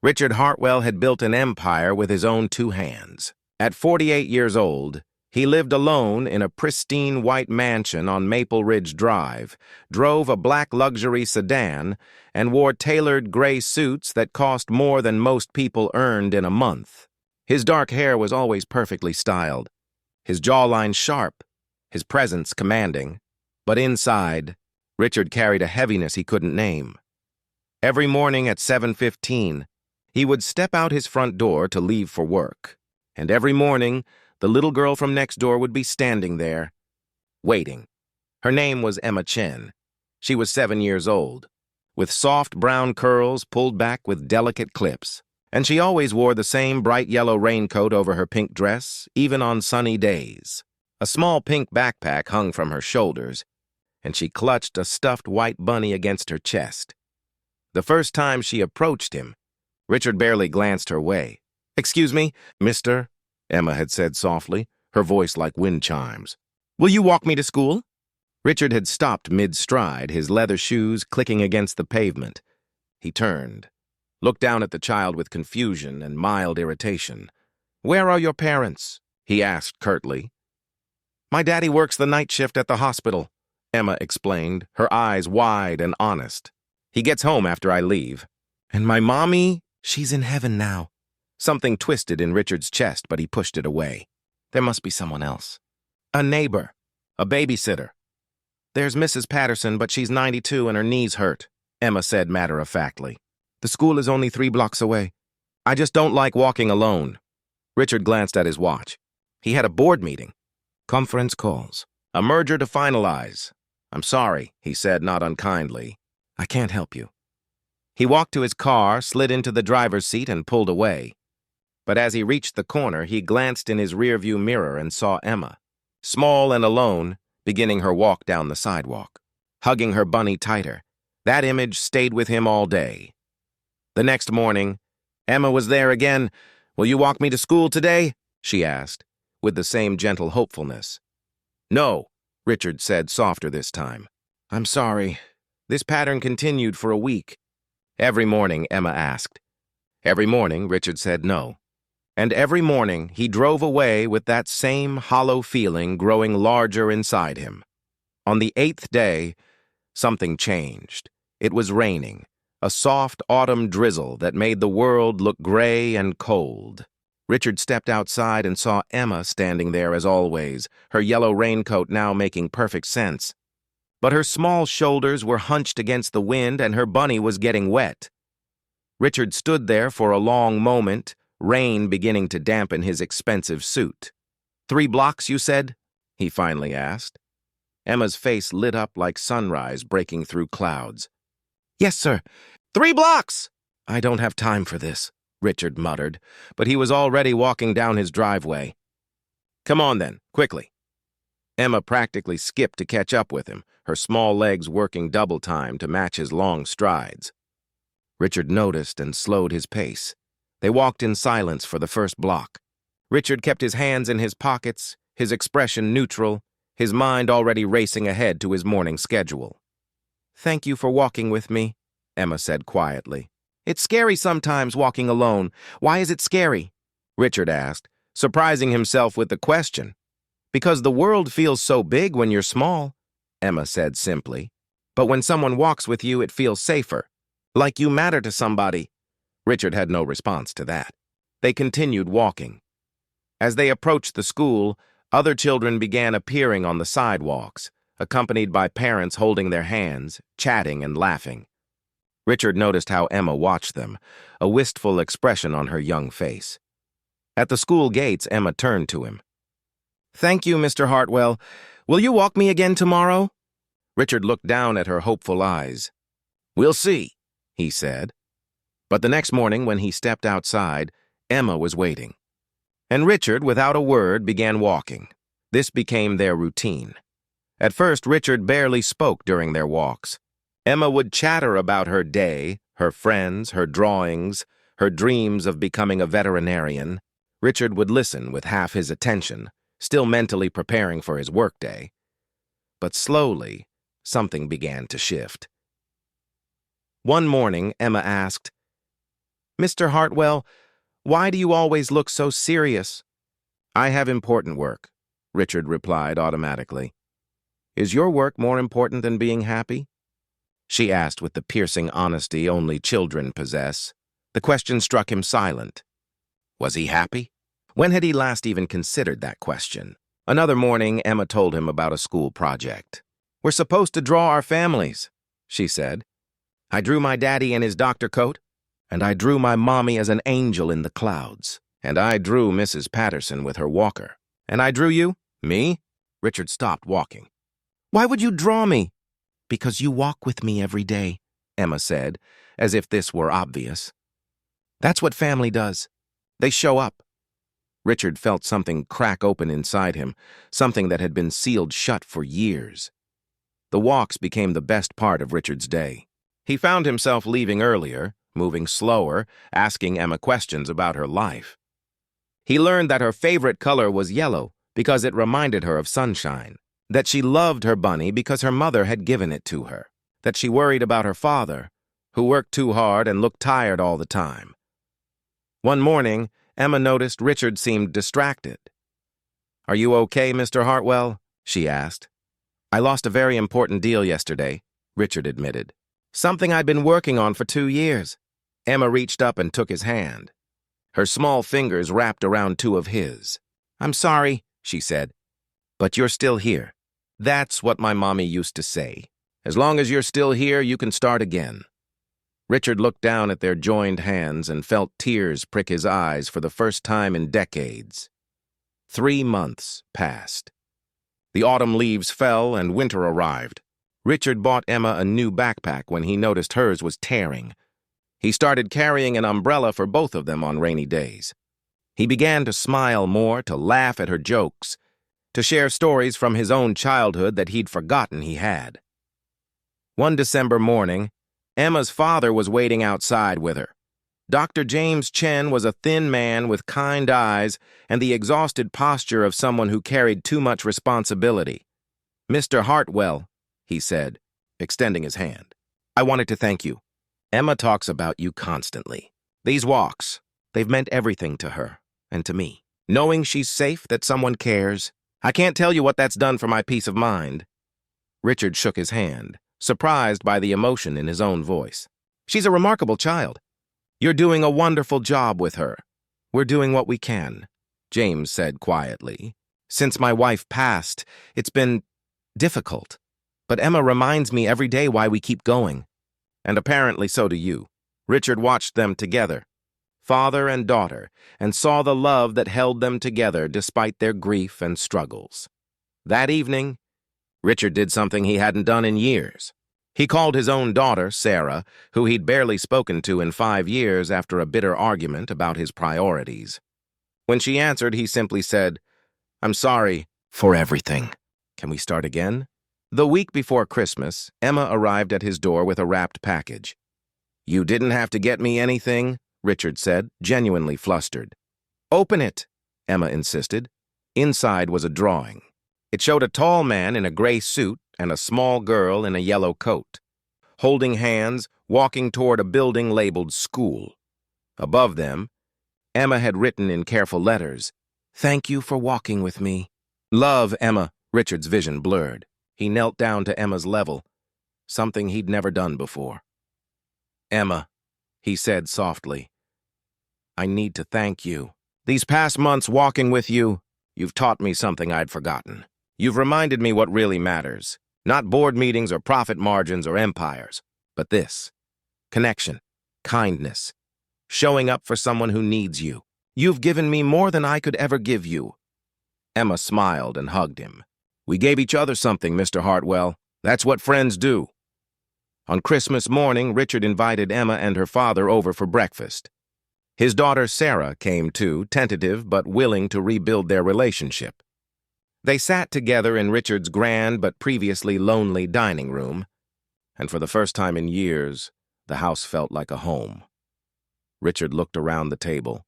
Richard Hartwell had built an empire with his own two hands. At 48 years old, he lived alone in a pristine white mansion on Maple Ridge Drive, drove a black luxury sedan, and wore tailored gray suits that cost more than most people earned in a month. His dark hair was always perfectly styled, his jawline sharp, his presence commanding. But inside, Richard carried a heaviness he couldn't name. Every morning at 7:15, he would step out his front door to leave for work. And every morning, the little girl from next door would be standing there, waiting. Her name was Emma Chen. She was 7 years old, with soft brown curls pulled back with delicate clips. And she always wore the same bright yellow raincoat over her pink dress, even on sunny days. A small pink backpack hung from her shoulders, and she clutched a stuffed white bunny against her chest. The first time she approached him, Richard barely glanced her way. "Excuse me, mister," Emma had said softly, her voice like wind chimes. "Will you walk me to school?" Richard had stopped mid-stride, his leather shoes clicking against the pavement. He turned, looked down at the child with confusion and mild irritation. "Where are your parents?" he asked curtly. "My daddy works the night shift at the hospital," Emma explained, her eyes wide and honest. "He gets home after I leave. And my mommy, she's in heaven now." Something twisted in Richard's chest, but he pushed it away. There must be someone else. "A neighbor. A babysitter. There's Mrs. Patterson, but she's 92 and her knees hurt," Emma said matter-of-factly. "The school is only 3 blocks away. I just don't like walking alone." Richard glanced at his watch. He had a board meeting. Conference calls. A merger to finalize. "I'm sorry," he said, not unkindly. "I can't help you." He walked to his car, slid into the driver's seat, and pulled away. But as he reached the corner, he glanced in his rearview mirror and saw Emma, small and alone, beginning her walk down the sidewalk, hugging her bunny tighter. That image stayed with him all day. The next morning, Emma was there again. "Will you walk me to school today?" she asked, with the same gentle hopefulness. "No," Richard said, softer this time. "I'm sorry." This pattern continued for a week. Every morning, Emma asked. Every morning, Richard said no. And every morning, he drove away with that same hollow feeling growing larger inside him. On the 8th day, something changed. It was raining, a soft autumn drizzle that made the world look gray and cold. Richard stepped outside and saw Emma standing there as always, her yellow raincoat now making perfect sense. But her small shoulders were hunched against the wind and her bunny was getting wet. Richard stood there for a long moment, rain beginning to dampen his expensive suit. 3 blocks, you said?" he finally asked. Emma's face lit up like sunrise breaking through clouds. "Yes, sir. 3 blocks!" "I don't have time for this," Richard muttered, but he was already walking down his driveway. "Come on then, quickly." Emma practically skipped to catch up with him, her small legs working double time to match his long strides. Richard noticed and slowed his pace. They walked in silence for the first block. Richard kept his hands in his pockets, his expression neutral, his mind already racing ahead to his morning schedule. "Thank you for walking with me," Emma said quietly. "It's scary sometimes walking alone. Why is it scary?" Richard asked, surprising himself with the question. "Because the world feels so big when you're small," Emma said simply. "But when someone walks with you, it feels safer. Like you matter to somebody." Richard had no response to that. They continued walking. As they approached the school, other children began appearing on the sidewalks, accompanied by parents holding their hands, chatting and laughing. Richard noticed how Emma watched them, a wistful expression on her young face. At the school gates, Emma turned to him. "Thank you, Mr. Hartwell. Will you walk me again tomorrow?" Richard looked down at her hopeful eyes. "We'll see," he said. But the next morning, when he stepped outside, Emma was waiting. And Richard, without a word, began walking. This became their routine. At first, Richard barely spoke during their walks. Emma would chatter about her day, her friends, her drawings, her dreams of becoming a veterinarian. Richard would listen with half his attention, still mentally preparing for his workday. But slowly, something began to shift. One morning, Emma asked, Mr. Hartwell, why do you always look so serious? I have important work, Richard replied automatically. Is your work more important than being happy? She asked with the piercing honesty only children possess. The question struck him silent. Was he happy? When had he last even considered that question? Another morning, Emma told him about a school project. We're supposed to draw our families, she said. I drew my daddy in his doctor coat, and I drew my mommy as an angel in the clouds, and I drew Mrs. Patterson with her walker. And I drew you? Me? Richard stopped walking. Why would you draw me? Because you walk with me every day, Emma said, as if this were obvious. That's what family does. They show up. Richard felt something crack open inside him, something that had been sealed shut for years. The walks became the best part of Richard's day. He found himself leaving earlier, moving slower, asking Emma questions about her life. He learned that her favorite color was yellow because it reminded her of sunshine, that she loved her bunny because her mother had given it to her, that she worried about her father, who worked too hard and looked tired all the time. One morning, Emma noticed Richard seemed distracted. Are you okay, Mr. Hartwell? She asked. I lost a very important deal yesterday, Richard admitted. Something I'd been working on for 2 years. Emma reached up and took his hand. Her small fingers wrapped around two of his. I'm sorry, she said, but you're still here. That's what my mommy used to say. As long as you're still here, you can start again. Richard looked down at their joined hands and felt tears prick his eyes for the first time in decades. 3 months passed. The autumn leaves fell and winter arrived. Richard bought Emma a new backpack when he noticed hers was tearing. He started carrying an umbrella for both of them on rainy days. He began to smile more, to laugh at her jokes, to share stories from his own childhood that he'd forgotten he had. One December morning, Emma's father was waiting outside with her. Dr. James Chen was a thin man with kind eyes and the exhausted posture of someone who carried too much responsibility. Mr. Hartwell, he said, extending his hand. I wanted to thank you. Emma talks about you constantly. These walks, they've meant everything to her and to me. Knowing she's safe, that someone cares. I can't tell you what that's done for my peace of mind. Richard shook his hand, surprised by the emotion in his own voice. She's a remarkable child. You're doing a wonderful job with her. We're doing what we can, James said quietly. Since my wife passed, it's been difficult. But Emma reminds me every day why we keep going. And apparently so do you. Richard watched them together, father and daughter, and saw the love that held them together despite their grief and struggles. That evening, Richard did something he hadn't done in years. He called his own daughter, Sarah, who he'd barely spoken to in 5 years after a bitter argument about his priorities. When she answered, he simply said, I'm sorry for everything. Can we start again? The week before Christmas, Emma arrived at his door with a wrapped package. You didn't have to get me anything, Richard said, genuinely flustered. Open it, Emma insisted. Inside was a drawing. It showed a tall man in a gray suit and a small girl in a yellow coat, holding hands, walking toward a building labeled school. Above them, Emma had written in careful letters, Thank you for walking with me. Love, Emma. Richard's vision blurred. He knelt down to Emma's level, something he'd never done before. Emma, he said softly, I need to thank you. These past months walking with you, you've taught me something I'd forgotten. You've reminded me what really matters. Not board meetings or profit margins or empires, but this. Connection, kindness, showing up for someone who needs you. You've given me more than I could ever give you. Emma smiled and hugged him. We gave each other something, Mr. Hartwell. That's what friends do. On Christmas morning, Richard invited Emma and her father over for breakfast. His daughter Sarah came too, tentative but willing to rebuild their relationship. They sat together in Richard's grand but previously lonely dining room, and for the first time in years, the house felt like a home. Richard looked around the table,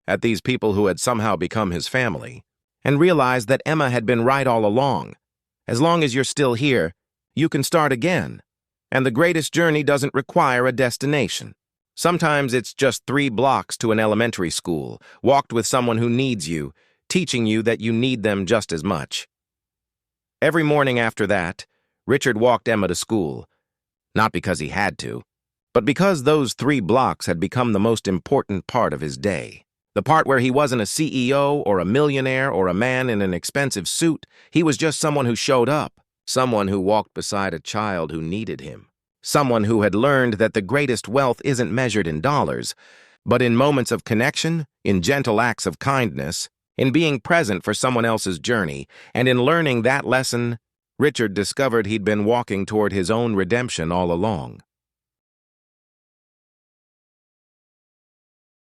at these people who had somehow become his family, and realized that Emma had been right all along. As long as you're still here, you can start again, and the greatest journey doesn't require a destination. Sometimes it's just 3 blocks to an elementary school, walked with someone who needs you, teaching you that you need them just as much. Every morning after that, Richard walked Emma to school, not because he had to, but because those 3 blocks had become the most important part of his day. The part where he wasn't a CEO or a millionaire or a man in an expensive suit. He was just someone who showed up, someone who walked beside a child who needed him, someone who had learned that the greatest wealth isn't measured in dollars, but in moments of connection, in gentle acts of kindness, in being present for someone else's journey, and in learning that lesson, Richard discovered he'd been walking toward his own redemption all along.